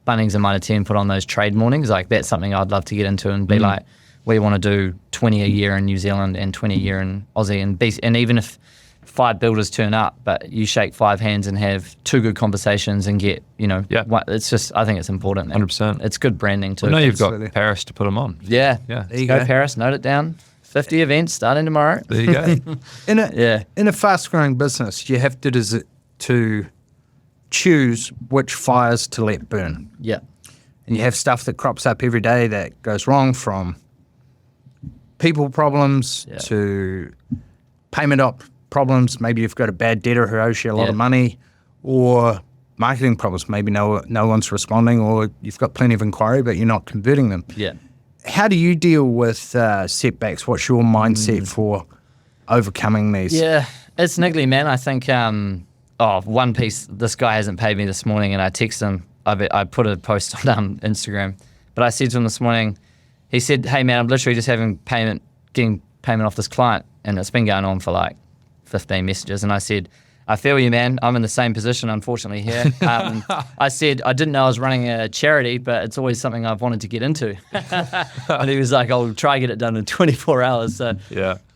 Speaker 2: Bunnings and Mitre 10 put on those trade mornings, like that's something I'd love to get into and be like, we want to do 20 a year in New Zealand and 20 a year in Aussie and even if 5 builders turn up, but you shake 5 hands and have 2 good conversations and get, it's just, I think it's important.
Speaker 4: 100%.
Speaker 2: It's good branding too.
Speaker 4: I know you've got Paris to put them on.
Speaker 2: Yeah.
Speaker 4: Yeah.
Speaker 3: There you
Speaker 2: go
Speaker 3: go.
Speaker 2: Paris, note it down. 50 events starting tomorrow.
Speaker 4: There you go.
Speaker 3: In a fast-growing business, you have to choose which fires to let burn.
Speaker 2: Yeah.
Speaker 3: And you have stuff that crops up every day that goes wrong, from people problems to payment op problems. Maybe you've got a bad debtor who owes you a lot of money, or marketing problems. Maybe no one's responding, or you've got plenty of inquiry, but you're not converting them.
Speaker 2: Yeah.
Speaker 3: How do you deal with setbacks? What's your mindset for overcoming these?
Speaker 2: Yeah, it's niggly, man. I think, one piece, this guy hasn't paid me this morning, and I text him. I put a post on Instagram, but I said to him this morning, he said, "Hey man, I'm literally just getting payment off this client, and it's been going on for like 15 messages." And I said, "I feel you, man. I'm in the same position, unfortunately, here." I said, "I didn't know I was running a charity, but it's always something I've wanted to get into." And he was like, "I'll try to get it done in 24 hours." So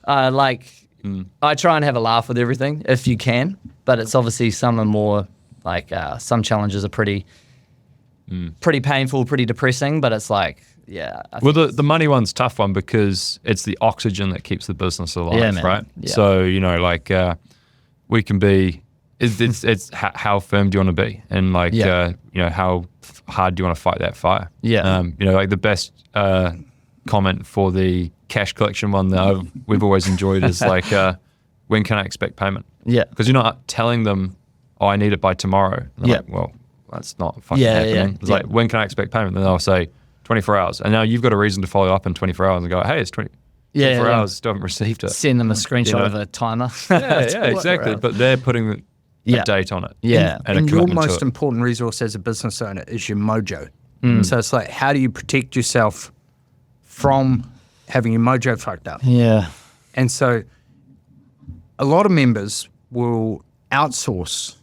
Speaker 2: I try and have a laugh with everything if you can, but it's obviously some are more like some challenges are pretty painful, pretty depressing, but it's like,
Speaker 4: Well, the money one's a tough one because it's the oxygen that keeps the business alive, right? Yeah. So, we can be, it's how firm do you want to be? And how hard do you want to fight that fire?
Speaker 2: Yeah.
Speaker 4: The best comment for the cash collection one that we've always enjoyed is like, when can I expect payment?
Speaker 2: Yeah.
Speaker 4: Because you're not telling them, "Oh, I need it by tomorrow." Like, well, that's not fucking happening. It's like, when can I expect payment? Then they'll say 24 hours. And now you've got a reason to follow up in 24 hours and go, hey, it's 24 hours, still haven't received it.
Speaker 2: Send them a screenshot of a timer.
Speaker 4: Exactly. But they're putting a date on it.
Speaker 3: Yeah. And your
Speaker 4: most
Speaker 3: most important resource as a business owner is your mojo. So it's like, how do you protect yourself from having your mojo fucked up?
Speaker 2: Yeah.
Speaker 3: And so a lot of members will outsource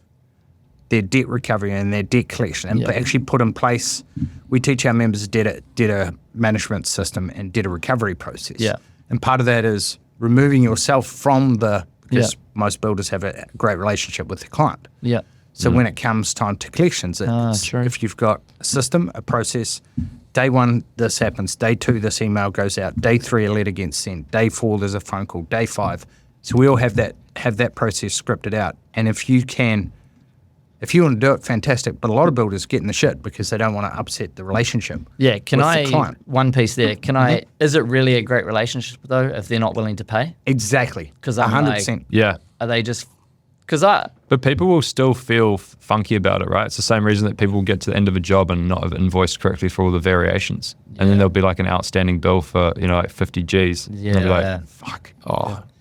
Speaker 3: their debt recovery and their debt collection and actually put in place, we teach our members a debtor management system and debtor recovery process.
Speaker 2: Yeah.
Speaker 3: And part of that is removing yourself from because most builders have a great relationship with the client.
Speaker 2: Yeah.
Speaker 3: So when it comes time to collections, if you've got a system, a process, day 1, this happens. Day 2, this email goes out. Day 3, a letter gets sent. Day 4, there's a phone call. Day 5. So we all have that process scripted out. And if you want to do it, fantastic. But a lot of builders get in the shit because they don't want to upset the relationship.
Speaker 2: Yeah.
Speaker 3: with the client.
Speaker 2: One piece there. Is it really a great relationship though if they're not willing to pay?
Speaker 3: Exactly.
Speaker 2: Because
Speaker 3: 100%.
Speaker 4: Yeah.
Speaker 2: Are they just?
Speaker 4: But people will still feel funky about it, right? It's the same reason that people will get to the end of a job and not have invoiced correctly for all the variations. And then there'll be like an outstanding bill for, like 50 G's.
Speaker 2: Yeah.
Speaker 4: And they'll be like, fuck,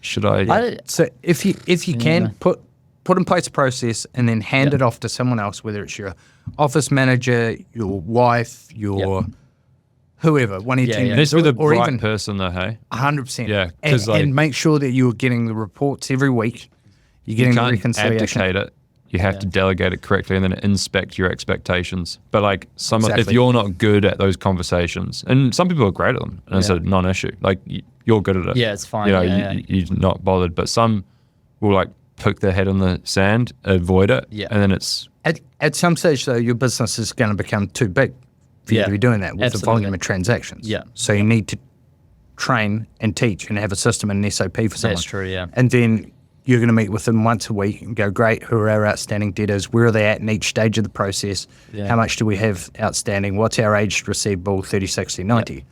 Speaker 4: should I?
Speaker 3: So if you can put in place a process and then hand it off to someone else, whether it's your office manager, your wife, your whoever, one of your team
Speaker 4: It needs to be the
Speaker 3: or
Speaker 4: right
Speaker 3: even
Speaker 4: person though, hey?
Speaker 3: 100%.
Speaker 4: Yeah,
Speaker 3: and make sure that you're getting the reports every week. You're getting the reconciliation.
Speaker 4: Abdicate it. You have to delegate it correctly and then inspect your expectations. But like if you're not good at those conversations, and some people are great at them, and it's a non-issue. Like you're good at it.
Speaker 2: Yeah, it's fine.
Speaker 4: You're not bothered. But some will like poke their head in the sand, avoid it, and then it's
Speaker 3: at some stage though, your business is going to become too big for you to be doing that with the volume of transactions.
Speaker 2: Yeah.
Speaker 3: So you need to train and teach and have a system and an SOP for someone.
Speaker 2: That's true. Yeah.
Speaker 3: And then you're going to meet with them once a week and go, great, who are our outstanding debtors? Where are they at in each stage of the process? How much do we have outstanding? What's our aged receivable, 30, 60, 90? Yep.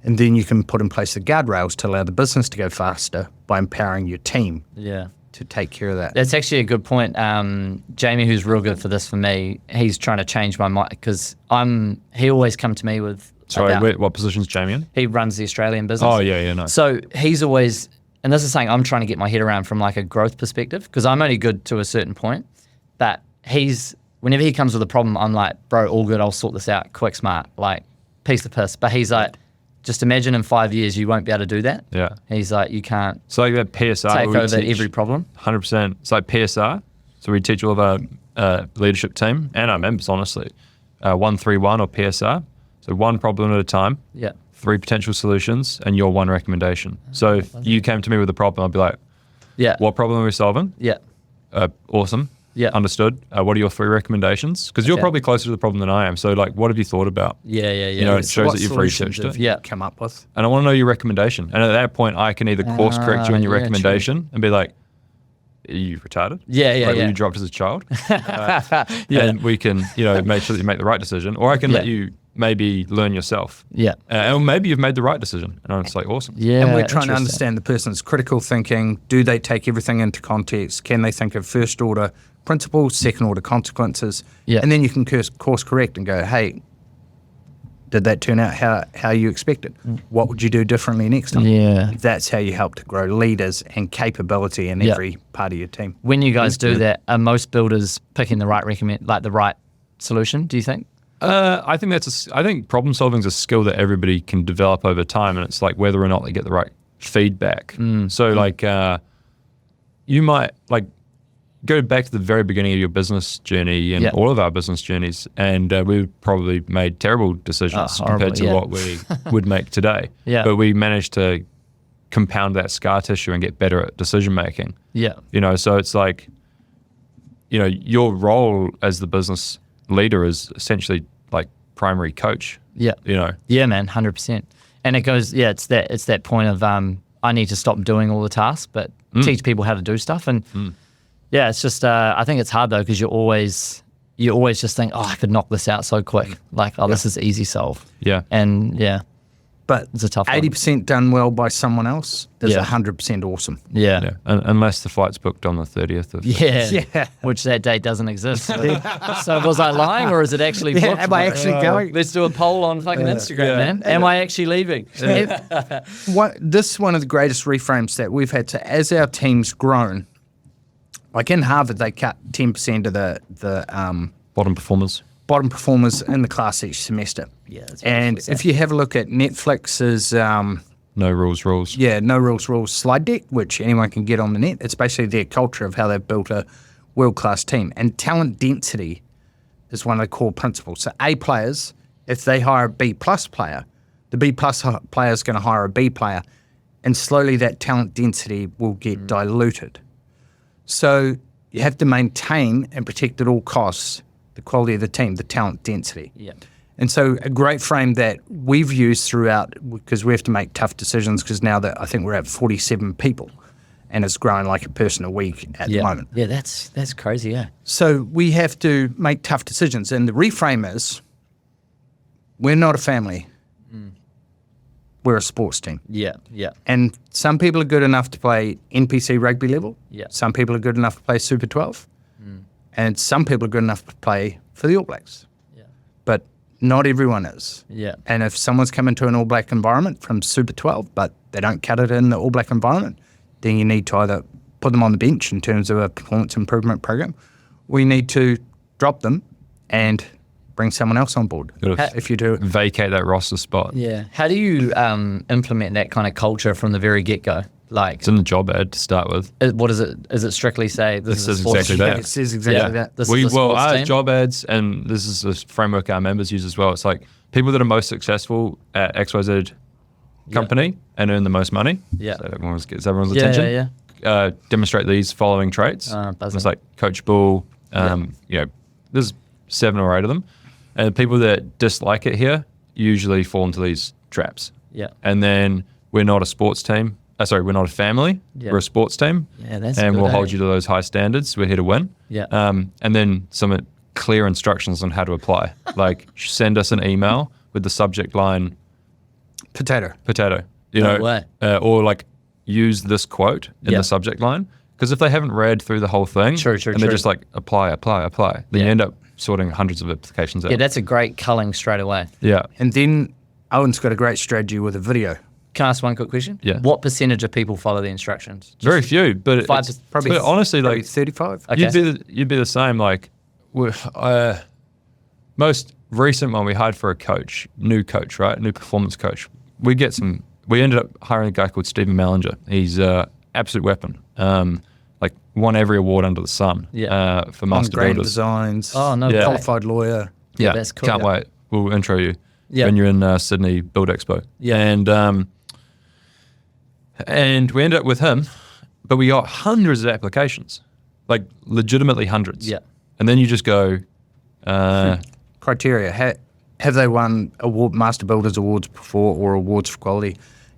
Speaker 3: And then you can put in place the guardrails to allow the business to go faster by empowering your team to take care of that.
Speaker 2: That's actually a good point. Jamie, who's real good for this for me, he's trying to change my mind because he always come to me with...
Speaker 4: Sorry, what position's Jamie in?
Speaker 2: He runs the Australian business.
Speaker 4: Oh, yeah, nice.
Speaker 2: So he's always... And this is something I'm trying to get my head around from like a growth perspective because I'm only good to a certain point. That whenever he comes with a problem, I'm like, bro, all good, I'll sort this out, quick, smart, like piece of piss. But he's like, just imagine in 5 years you won't be able to do that.
Speaker 4: Yeah.
Speaker 2: He's like, you can't.
Speaker 4: So like that PSR.
Speaker 2: Take over every problem.
Speaker 4: 100%. It's like PSR. So we teach all of our leadership team and our members, honestly, 131 or PSR. So one problem at a time.
Speaker 2: Yeah.
Speaker 4: 3 potential solutions and your 1 recommendation. So if you came to me with a problem, I'd be like, what problem are we solving?
Speaker 2: Yeah.
Speaker 4: Awesome.
Speaker 2: Yeah.
Speaker 4: Understood. What are your 3 recommendations? Because you're probably closer to the problem than I am. So like, what have you thought about?
Speaker 2: Yeah.
Speaker 4: It shows that you've researched it.
Speaker 3: Come up with.
Speaker 4: And I want to know your recommendation. And at that point, I can either course correct you in your recommendation and be like, are you retarded?
Speaker 2: Yeah.
Speaker 4: Were you dropped as a child? And we can, make sure that you make the right decision. Or I can let you maybe learn yourself.
Speaker 2: Yeah.
Speaker 4: Or maybe you've made the right decision. And it's like, awesome.
Speaker 2: Yeah.
Speaker 3: And we're trying to understand the person's critical thinking. Do they take everything into context? Can they think of first order principles, second order consequences?
Speaker 2: Yeah.
Speaker 3: And then you can course correct and go, hey, did that turn out how you expected? What would you do differently next time?
Speaker 2: Yeah.
Speaker 3: That's how you help to grow leaders and capability in every part of your team.
Speaker 2: When you guys do that, are most builders picking the right solution, do you think?
Speaker 4: I think problem solving is a skill that everybody can develop over time, and it's like whether or not they get the right feedback. So you might go back to the very beginning of your business journey and all of our business journeys, and we've probably made terrible decisions compared to what we would make today.
Speaker 2: Yeah.
Speaker 4: But we managed to compound that scar tissue and get better at decision making.
Speaker 2: Yeah.
Speaker 4: So it's like, your role as the business leader is essentially like primary coach.
Speaker 2: Yeah. Yeah, man, 100%. And it goes, it's that point of I need to stop doing all the tasks, but teach people how to do stuff. And it's just I think it's hard though because you always just think, I could knock this out so quick. Like, this is easy solve.
Speaker 4: Yeah.
Speaker 2: And
Speaker 3: But
Speaker 2: It's a tough one.
Speaker 3: 80% done well by someone else is
Speaker 2: Yeah.
Speaker 3: 100% awesome.
Speaker 2: Yeah.
Speaker 4: Unless the flight's booked on the 30th of.
Speaker 3: Yeah.
Speaker 2: Which that date doesn't exist. So was I lying or is it actually booked?
Speaker 3: Am I actually going?
Speaker 2: Let's do a poll on fucking Instagram, man. Am I actually leaving?
Speaker 3: This is one of the greatest reframes that we've had. So as our team's grown, like in Harvard, they cut 10% of the
Speaker 4: Bottom performers.
Speaker 3: bottom performers in the class each semester.
Speaker 2: Yeah, that's
Speaker 3: And
Speaker 2: ridiculous,
Speaker 3: if you have a look at Netflix's
Speaker 4: No rules.
Speaker 3: No Rules slide deck, which anyone can get on the net, it's basically their culture of how they've built a world-class team. And talent density is one of the core principles. So A players, if they hire a B plus player, the B plus player is going to hire a B player, and slowly that talent density will get diluted. So you have to maintain and protect at all costs the quality of the team, the talent density.
Speaker 2: Yeah.
Speaker 3: And so a great frame that we've used throughout, because we have to make tough decisions, because now that I think we're at 47 people and it's growing like a person a week at the moment.
Speaker 2: Yeah, that's crazy, yeah.
Speaker 3: So we have to make tough decisions. And the reframe is, we're not a family. We're a sports team.
Speaker 2: Yeah, yeah.
Speaker 3: And some people are good enough to play NPC rugby level.
Speaker 2: Yeah.
Speaker 3: Some people are good enough to play Super 12. And some people are good enough to play for the All Blacks.
Speaker 2: Yeah.
Speaker 3: But not everyone is.
Speaker 2: Yeah.
Speaker 3: And if someone's come into an All Black environment from Super 12, but they don't cut it in the All Black environment, then you need to either put them on the bench in terms of a performance improvement program, or you need to drop them and bring someone else on board. If you do,
Speaker 4: Vacate that roster spot.
Speaker 2: Yeah. How do you implement that kind of culture from the very get-go? Like,
Speaker 4: It's in the job ad to start with.
Speaker 2: what is it? Is it strictly say this is a
Speaker 4: says
Speaker 2: sports
Speaker 4: exactly
Speaker 2: team?
Speaker 4: that.
Speaker 3: it says exactly that.
Speaker 2: This is a sports
Speaker 4: our
Speaker 2: team?
Speaker 4: job ads, and this is a framework our members use as well. It's like people that are most successful at XYZ company and earn the most money.
Speaker 2: Yeah.
Speaker 4: So everyone gets everyone's
Speaker 2: Yeah,
Speaker 4: attention.
Speaker 2: yeah,
Speaker 4: Demonstrate these following traits.
Speaker 2: buzzing.
Speaker 4: It's like coachable. There's 7 or 8 of them, and the people that dislike it here usually fall into these traps.
Speaker 2: Yeah.
Speaker 4: And then we're not a sports team. We're not a family.
Speaker 2: Yeah.
Speaker 4: We're a sports team.
Speaker 2: Yeah, that's
Speaker 4: and
Speaker 2: good,
Speaker 4: we'll
Speaker 2: eh?
Speaker 4: hold you to those high standards. We're here to win.
Speaker 2: Yeah.
Speaker 4: And then some clear instructions on how to apply. Like send us an email with the subject line
Speaker 3: Potato.
Speaker 2: No way.
Speaker 4: or like use this quote in
Speaker 2: Yeah.
Speaker 4: the subject line. Because if they haven't read through the whole thing,
Speaker 2: True,
Speaker 4: and
Speaker 2: true.
Speaker 4: they're just like apply, then
Speaker 2: Yeah.
Speaker 4: you end up sorting hundreds of applications out.
Speaker 2: Yeah, that's a great culling straight away.
Speaker 4: Yeah.
Speaker 3: And then Owen's got a great strategy with a video.
Speaker 2: Can I ask one quick question?
Speaker 4: Yeah.
Speaker 2: What percentage of people follow the instructions?
Speaker 4: Very few, but
Speaker 2: Five-
Speaker 4: it's,
Speaker 3: probably
Speaker 4: but honestly,
Speaker 3: Probably
Speaker 4: like
Speaker 3: 35.
Speaker 2: Okay.
Speaker 4: you'd be the same. Like, most recent one we hired for a coach, new coach, right? New performance coach. We ended up hiring a guy called Stephen Mallinger. He's absolute weapon. Like won every award under the sun.
Speaker 2: Yeah.
Speaker 4: For
Speaker 3: On
Speaker 4: master
Speaker 3: grand
Speaker 4: builders.
Speaker 3: designs.
Speaker 2: Oh, no
Speaker 4: Yeah.
Speaker 2: way.
Speaker 3: Qualified lawyer.
Speaker 2: Yeah, that's cool.
Speaker 4: Can't wait. We'll intro you
Speaker 2: Yeah.
Speaker 4: when you're in Sydney Build Expo.
Speaker 2: Yeah.
Speaker 4: And we ended up with him, but we got hundreds of applications, like legitimately hundreds.
Speaker 2: Yeah.
Speaker 4: And then you just go,
Speaker 3: Criteria. Have they won Master Builders Awards before or awards for quality?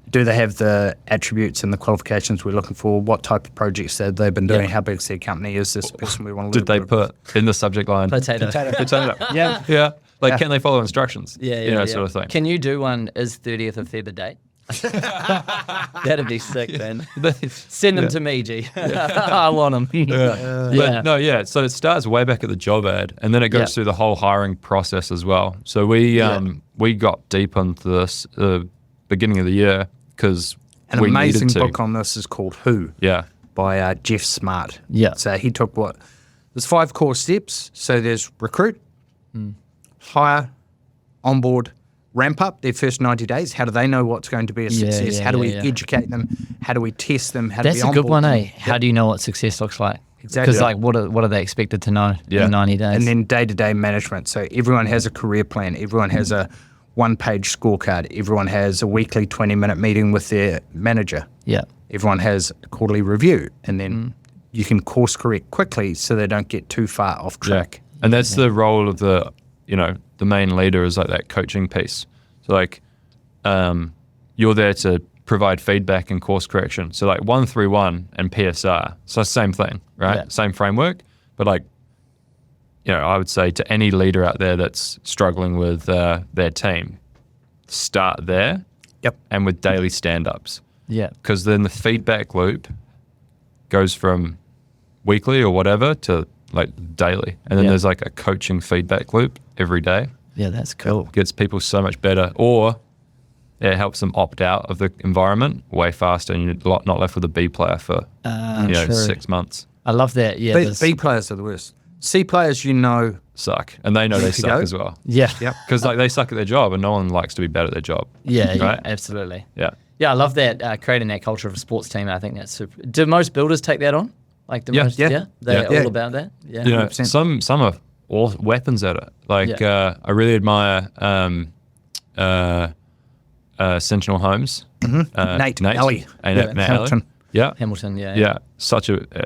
Speaker 3: Do they have the attributes and the qualifications we're looking for? What type of projects have they been doing?
Speaker 2: Yeah.
Speaker 3: How big's their company? Is this person we want to
Speaker 4: did they put in the subject line?
Speaker 2: Potato.
Speaker 4: Potato.
Speaker 3: Yeah.
Speaker 4: Yeah. Like,
Speaker 3: Yeah.
Speaker 4: can they follow instructions?
Speaker 2: Yeah,
Speaker 4: You know, sort of thing.
Speaker 2: Can you do one, is 30th of Feb a date? That'd be sick, man. Send them to me, G. I want them.
Speaker 4: But no, yeah. So it starts way back at the job ad, and then it goes
Speaker 2: Yeah.
Speaker 4: through the whole hiring process as well. So we got deep into this beginning of the year because
Speaker 3: An
Speaker 4: we
Speaker 3: amazing
Speaker 4: needed to.
Speaker 3: book on this is called Who
Speaker 4: Yeah.
Speaker 3: by Jeff Smart.
Speaker 2: Yeah.
Speaker 3: So he took there's 5 core steps. So there's recruit, hire, onboard, ramp up their first 90 days. How do they know what's going to be a success?
Speaker 2: yeah,
Speaker 3: How do we
Speaker 2: yeah.
Speaker 3: educate them? How do we test them? How do
Speaker 2: That's
Speaker 3: we
Speaker 2: a good
Speaker 3: onboard
Speaker 2: one,
Speaker 3: them?
Speaker 2: eh? How do you know what success looks like?
Speaker 3: Exactly.
Speaker 2: Because, like, what are they expected to know
Speaker 4: Yeah.
Speaker 2: in 90 days?
Speaker 3: And then day-to-day management. So everyone has a career plan. Everyone has a one-page scorecard. Everyone has a weekly 20-minute meeting with their manager.
Speaker 2: yeah.
Speaker 3: Everyone has a quarterly review. And then you can course correct quickly so they don't get too far off track.
Speaker 4: And that's the role of the main leader, is like that coaching piece. So like, you're there to provide feedback and course correction. So like 131 and PSR, so same thing, right?
Speaker 2: Yeah.
Speaker 4: Same framework, but like, I would say to any leader out there that's struggling with their team, start there
Speaker 3: Yep.
Speaker 4: and with daily stand-ups.
Speaker 2: Yeah.
Speaker 4: Because then the feedback loop goes from weekly or whatever to like daily. And then there's like a coaching feedback loop every day.
Speaker 2: Yeah, that's cool.
Speaker 4: Gets people so much better. Or it helps them opt out of the environment way faster and you're not left with a B player for
Speaker 2: True.
Speaker 4: 6 months.
Speaker 2: I love that. Yeah.
Speaker 3: B players are the worst. C players,
Speaker 4: suck. And they know they suck as well.
Speaker 2: Yeah.
Speaker 3: Yep.
Speaker 4: Because like they suck at their job and no one likes to be bad at their job.
Speaker 2: Yeah, yeah,
Speaker 4: Right?
Speaker 2: absolutely.
Speaker 4: Yeah.
Speaker 2: Yeah, I love that, creating that culture of a sports team. I think that's super. Do most builders take that on? Like the most,
Speaker 3: yeah.
Speaker 2: They're
Speaker 3: Yeah.
Speaker 2: all about that? Yeah.
Speaker 4: You know,
Speaker 3: 100%.
Speaker 4: some are all weapons at it. Like I really admire Sentinel Holmes.
Speaker 3: Nate Alley.
Speaker 4: Nate
Speaker 3: Hamilton.
Speaker 4: Alley. Yeah.
Speaker 2: Hamilton, yeah.
Speaker 4: Yeah.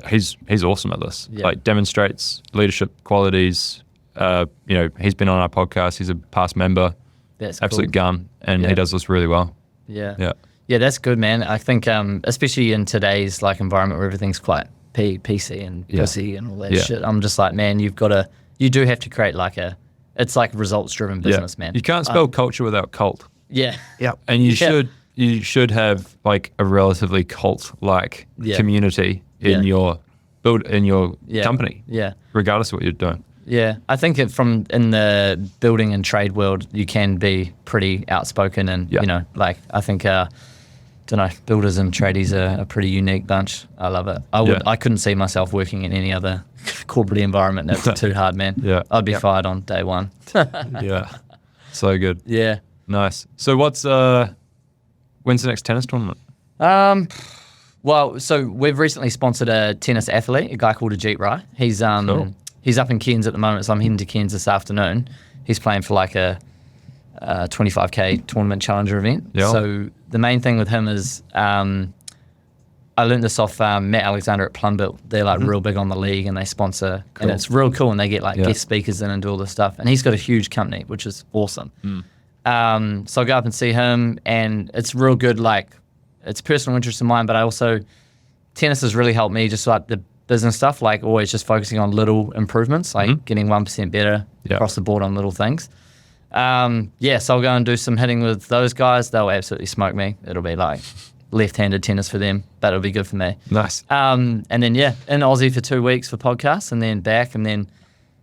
Speaker 4: He's awesome at this.
Speaker 2: Yeah.
Speaker 4: Like demonstrates leadership qualities. He's been on our podcast. He's a past member.
Speaker 2: That's
Speaker 4: Absolute
Speaker 2: cool.
Speaker 4: gun. And
Speaker 2: Yeah.
Speaker 4: he does this really well.
Speaker 2: Yeah.
Speaker 4: Yeah.
Speaker 2: Yeah, that's good, man. I think, especially in today's like environment where everything's quite PC and pussy and all that shit, I'm just like, man, you do have to create like it's like results-driven business, man.
Speaker 4: You can't spell culture without cult.
Speaker 2: Yeah.
Speaker 3: Yep.
Speaker 4: And you should have like a relatively cult-like community in your company.
Speaker 2: Yeah.
Speaker 4: Regardless of what you're doing.
Speaker 2: Yeah, I think in the building and trade world, you can be pretty outspoken and, I think, builders and tradies are a pretty unique bunch. I love it. I couldn't see myself working in any other corporate environment. That's too hard, man.
Speaker 4: Yeah.
Speaker 2: I'd be fired on day one.
Speaker 4: Yeah. So good.
Speaker 2: Yeah.
Speaker 4: Nice. So when's the next tennis tournament?
Speaker 2: Well, so we've recently sponsored a tennis athlete, a guy called Ajit Rai. He's
Speaker 4: Cool.
Speaker 2: He's up in Cairns at the moment, so I'm heading to Cairns this afternoon. He's playing for like a 25K tournament challenger event.
Speaker 4: Yeah.
Speaker 2: So the main thing with him is I learned this off Matt Alexander at Plumbuilt. They're like real big on the league and they sponsor, and it's real cool. And they get like guest speakers in and do all this stuff. And he's got a huge company, which is awesome. So I'll go up and see him, and it's real good. Like it's personal interest of mine, but I also tennis has really helped me just like the business stuff, like always just focusing on little improvements, like getting 1% better across the board on little things. So I'll go and do some hitting with those guys. They'll absolutely smoke me. It'll be like left-handed tennis for them, but it'll be good for me.
Speaker 4: Nice.
Speaker 2: And then, in Aussie for 2 weeks for podcasts and then back. And then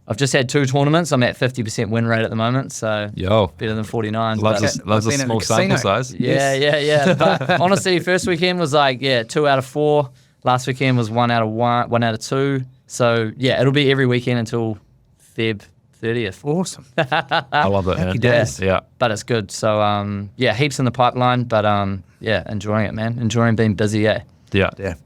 Speaker 2: I've just had 2 tournaments. I'm at 50% win rate at the moment, so better than 49.
Speaker 4: Loves a small sample size.
Speaker 2: Yeah. But honestly, first weekend was like, 2 out of 4. Last weekend was 1 out of 1 out of 2. So, it'll be every weekend until Feb 30th.
Speaker 3: Awesome.
Speaker 4: I love that.
Speaker 3: Happy days.
Speaker 4: Yeah.
Speaker 2: But it's good. So, heaps in the pipeline. But, enjoying it, man. Enjoying being busy,
Speaker 4: Yeah.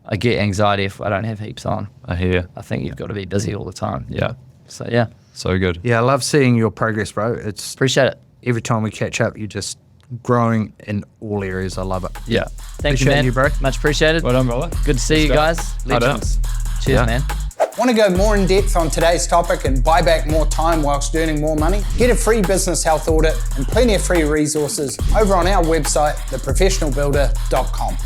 Speaker 2: I get anxiety if I don't have heaps on.
Speaker 4: I hear.
Speaker 2: I think you've got to be busy all the time.
Speaker 4: Yeah.
Speaker 2: So, yeah.
Speaker 4: So good.
Speaker 3: Yeah, I love seeing your progress, bro.
Speaker 2: Appreciate it.
Speaker 3: Every time we catch up, you're just growing in all areas. I love it.
Speaker 2: Yeah. Thank you,
Speaker 3: Appreciate
Speaker 2: man.
Speaker 3: you, bro.
Speaker 2: Much appreciated.
Speaker 4: Well done, brother.
Speaker 2: Good to see you guys.
Speaker 4: Well done.
Speaker 2: Legends. Cheers, man.
Speaker 1: Want to go more in depth on today's topic and buy back more time whilst earning more money? Get a free business health audit and plenty of free resources over on our website, theprofessionalbuilder.com.